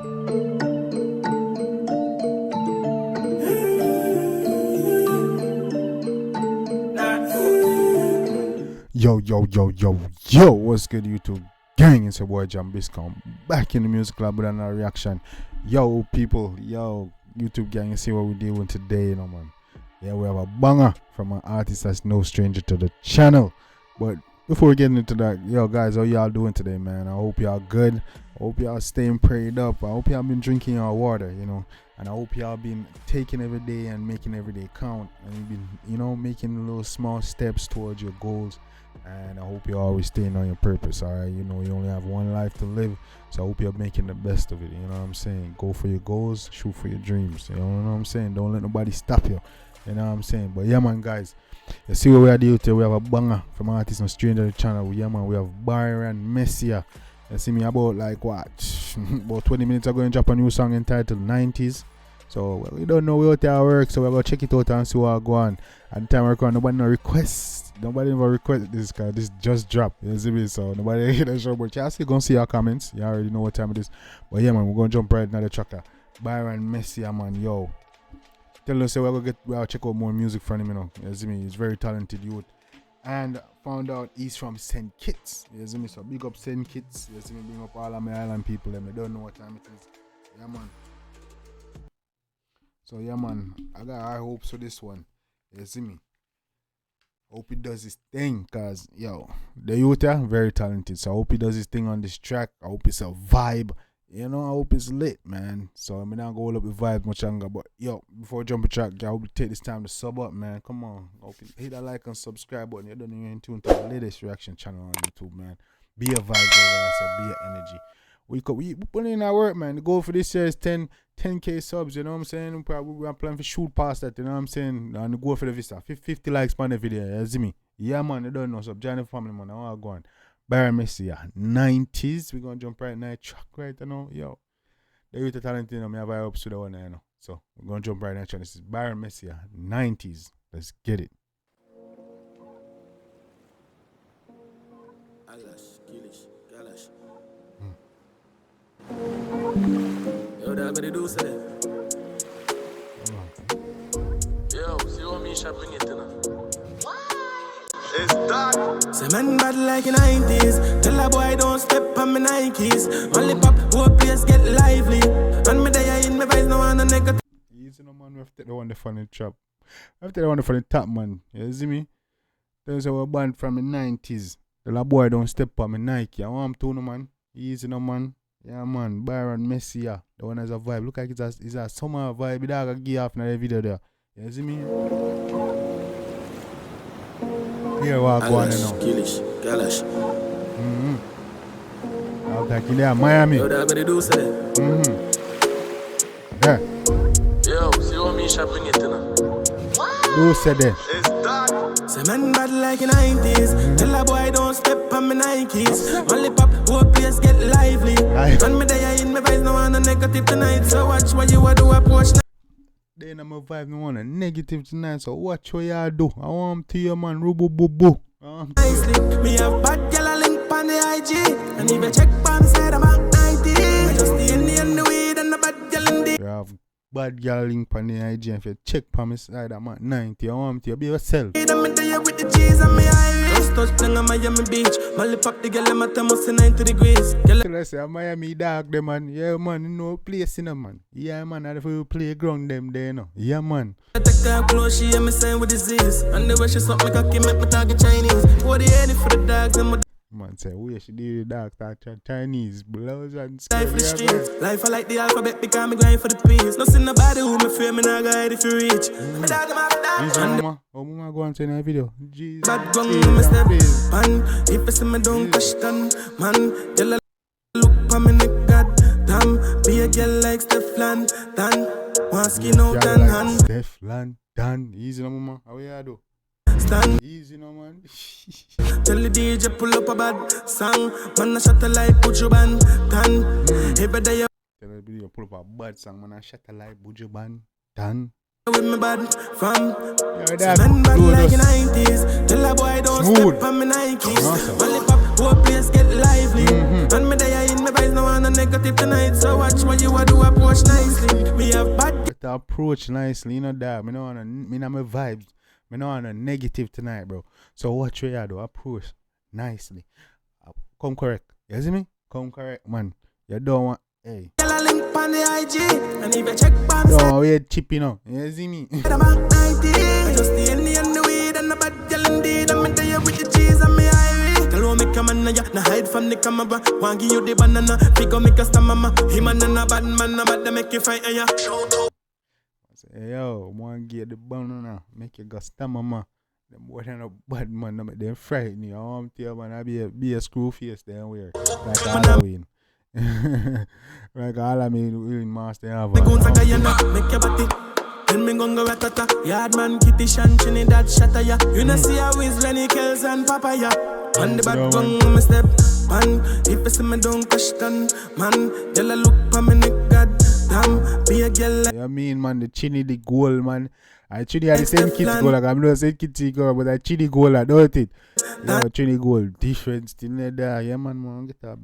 Yo, what's good, YouTube gang? It's your boy Jam Biscom back in the music club with another reaction. Yo, people, yo, YouTube gang, you see what we're doing today, you know, man. Yeah, we have a banger from an artist that's no stranger to the channel. But before we get into that, yo, guys, how y'all doing today, man? I hope y'all good. I hope y'all staying prayed up. I hope y'all been drinking your water, you know. And I hope y'all been taking every day and making every day count. And you've been, you know, making little small steps towards your goals. And I hope you're always staying on your purpose, alright? You know, you only have one life to live, so I hope you're making the best of it, you know what I'm saying? Go for your goals, shoot for your dreams, you know what I'm saying? Don't let nobody stop you, you know what I'm saying? But yeah, man, guys, you see what we are doing today? We have a banger from artists on Stranger to the channel. Yeah, man, we have Byron Messiah. You see me about like what? About 20 minutes ago, and drop a new song entitled 90s. So we don't know where it works, so we're gonna check it out and see what go on. At the time I record, nobody no requests. Nobody ever requested this guy. This just dropped. You see me? So nobody hit the show, but you still gonna see our comments. You already know what time it is. But yeah, man, we're gonna jump right into the tracker. Byron Messiah, man, yo. Tell us, we'll check out more music from him, you know. You see me? He's very talented youth. And found out he's from St. Kitts. You see me? So big up St. Kitts. You see me? Bring up all of my island people. They don't know what time it is. Yeah, man. So yeah, man, I got high hopes for this one. You see me? Hope he does his thing, cause yo, the youth are very talented. So I hope he does his thing on this track. I hope it's a vibe. You know, I hope it's lit, man. So I'm not gonna go up the vibe much longer. But yo, before I jump the track, I hope you take this time to sub up, man. Come on. I hope you hit that like and subscribe button. You don't even tune to the latest reaction channel on YouTube, man. Be a vibe, so be an energy. We put in our work, man. The goal for this year is 10K subs, you know what I'm saying? We're planning to shoot past that, you know what I'm saying? And the goal for the vista, 50 likes on the video, you see me? Yeah, man, you don't know, so join the family, man. I want to go on. Byron Messiah, 90s. We're going to jump right now, track right, you know? Yo, the youth are talented, you know, me have high hopes to the one, you know? So, we're going to jump right now, this is Byron Messiah, 90s. Let's get it. Yo, that what they do say. Yo, see what me shall bring it to now. It's done. Say man bad like in 90s. Tell a boy don't step on my Nikes. Only pop, whole place get lively. And me there in my vice, no one a negative. Easy no man, we have to take the one the funny trap. We have to take the one the funny top, man. You see me? There's a band from the 90s. Tell a boy don't step on my Nike. I want him to no man. Easy no man. Yeah, man, Byron Messiah. The one has a vibe. Look like it's a summer vibe. That I can give off in the video there. You see me? Here, what I'm going now. Killish, Galash. I'll take you there, Miami. Yo, that what they do say. Yeah. Yo, see what me shall bring it to now. Who said that? It's done. Say man bad like in 90s. Tell a boy don't step on my Nikes. Only pop, whole place get lively. And me there in my vice, no one a negative tonight. So watch what you do approach. They in my vibe, no one a negative tonight. So watch what y'all do. I want to you, man. Rubu boo boo. Nicely, me have bad girl a link on the IG. And even check on the side of my 90. I just the Indian, the weed and the bad girl in the. You have bad girl link on the IG. And if you check on my side, I'm at 90. I want you to be yourself. I'm there with the cheese on my eye. Just touch down on Miami Beach. Molly pop the girl, I'm at almost 90 degrees. Tell us, Miami dark, them, man. Yeah, man, you know, place in them, man. Yeah, man, I for you playground them there, you know. Yeah, man. I take her close, she hear me saying with disease. And the way she suck me cocky, make me target Chinese. What the head for the dogs and my. Man say, we should do the dark, Chinese, blows and stuff. Life for the streets, life I like the alphabet because me grind for the peace. Nothing nobody who me fear, me not guide if you reach. Me dog, mama, oh mama go on to the video. Jesus. Bad gun, me step pan. If I see me don't question, man. Tell her look for me neck, god damn. Be a girl like Stefan Dan. One skin out and hand. Stefan Dan, easy no mama, how you do? Stand easy no man. Tell the DJ pull up a bad song. Man a shut like Buju Banton. Every day tell the DJ pull up a bad song. Man a shut like Buju Banton. With me bad from men bad like in 90s. Tell a boy don't step on my Nikes. Only pop whole place get lively. And me there in my vice no one a negative negative tonight, so watch what you do, approach nicely. We have bad to approach nicely, you know that. Me know my vibes. Me know on a negative tonight, bro. So watch what you do, approach nicely. Come correct. You see me? Come correct, man. You don't want hey. link on the IG, and if you check bombs, no, we chip, you know. You see me? just the Henny and the weed and the bad girl indeed. I'm tell you with the cheese and me highway. Tell me come on, ya, na hide from the camera. Want give you the banana, pick up me custom mama. Him and a bad man, no bad make you fight, ya. Say, yo, want get the banana, make you go stamp mama. Them boy than a bad man, no make them frighten you. I want to tell man, I be a screw face then wear. Like Halloween. Like all of me willing master have make your body. Then me gongo ratata. Yard man, kitty shanchini that shatter ya. You know see how is Lenny Kells and Papaya. On the bad gun, me step man. If I see me don't question man, girl I look for me neck, god damn. Be a girl like I mean man, the chinny the goal man. I chinny had the same kitty goal like I'm not saying kitty goal, but I chinny goal I don't it. Yeah, chinny goal difference still there. Yeah man, get a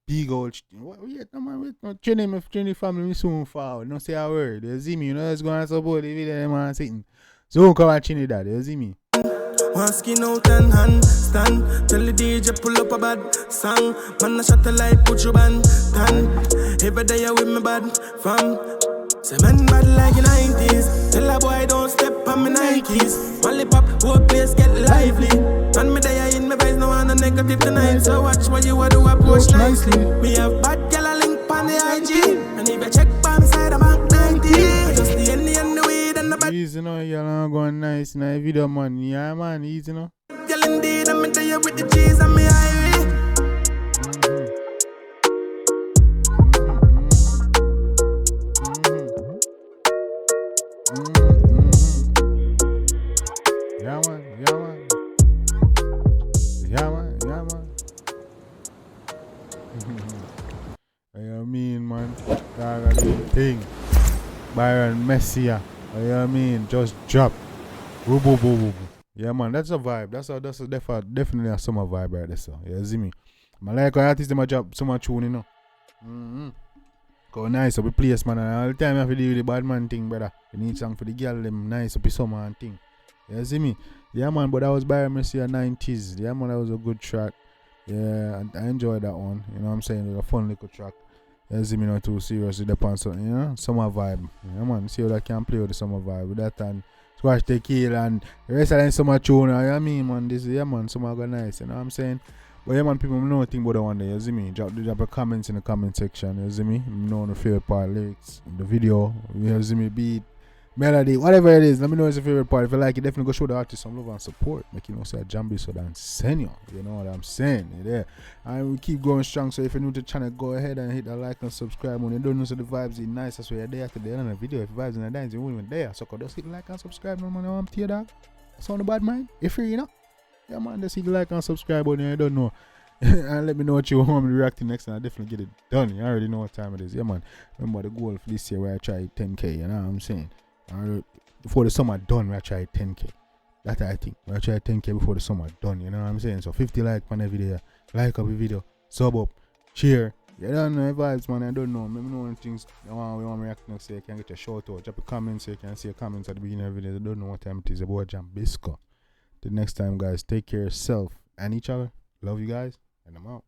big old wait no man, wait no chinny family soon fall. No say a word. You see me, you know it's gonna support the video man sitting. So come and chinny that, you see me. One skin out and handstand. Tell the DJ pull up a bad song. Man, I shot the light, put you band. Every day you with me bad fam. Say man bad like in 90s. Tell a boy don't step on me Nikes. One lip up, whole place get lively. And me day in my vibes, no one negative tonight. So watch what you do, approach nicely. We have bad girl a link on the IG. And if you check by my side, I'm at 90. Just the Henny and the weed and the bad. Easy now, y'all going nice in a video man. Yeah man, easy now. Girl indeed, I'm tell you with the cheese and me highway. Yeah man, yeah man. Yeah man, yeah man. You mean man? That's the thing. Byron Messia. You mean? Just drop. Boo boo boo boo. Yeah man, that's a vibe. That's definitely a summer vibe right there. So you see me? I like how artists them a drop so much tune, you know. Go nice up the place man, and all the time I have to deal with the bad man thing, brother. You need song for the girl them nice up the summer and thing. You see me? Yeah man, but that was Byron Messia 90s. Yeah man, that was a good track. Yeah, I enjoyed that one. You know what I'm saying? It was a fun little track. You see me not too serious with the pan something, you know? Summer vibe. Yeah man, see how I can play with the summer vibe with that and Squash Tequila and the rest of them summer tune. You know what I mean man? This yeah man, summer go nice, you know what I'm saying? But yeah man, people know nothing about the one day, you see me? Drop the comments in the comment section, you see me? Know the favorite part, lyrics, the video, you see me, beat, melody, whatever it is, let me know it's your favorite part. If you like it, definitely go show the artist some love and support. Make you know say Jambi so dan senior. You know what I'm saying? You there. And we keep going strong. So if you're new to the channel, go ahead and hit that like and subscribe. When you don't know so the vibes is nice, that's why you're there after the end of the video. If vibes in the dance, you won't even there. So just hit like and subscribe, no man. I'm tear dog. That's on the bad mind. If free, you know. Yeah man, just hit the like and subscribe button. You don't know. And let me know what you want me to react to next, and I definitely get it done. You already know what time it is. Yeah man. Remember the goal for this year where I try 10k, you know what I'm saying? Before the summer done, we try 10k. That I think. We try 10k before the summer done, you know what I'm saying? So 50 like on every day. Like up the video. Sub up. Share. You don't know vibes, man. I don't know. Maybe know things we want to react next, so you can get a shout out. Drop a comment so you can see a comments at the beginning of the video. I don't know what time it is. About Jambisco. Till next time, guys. Take care of yourself and each other. Love you guys. And I'm out.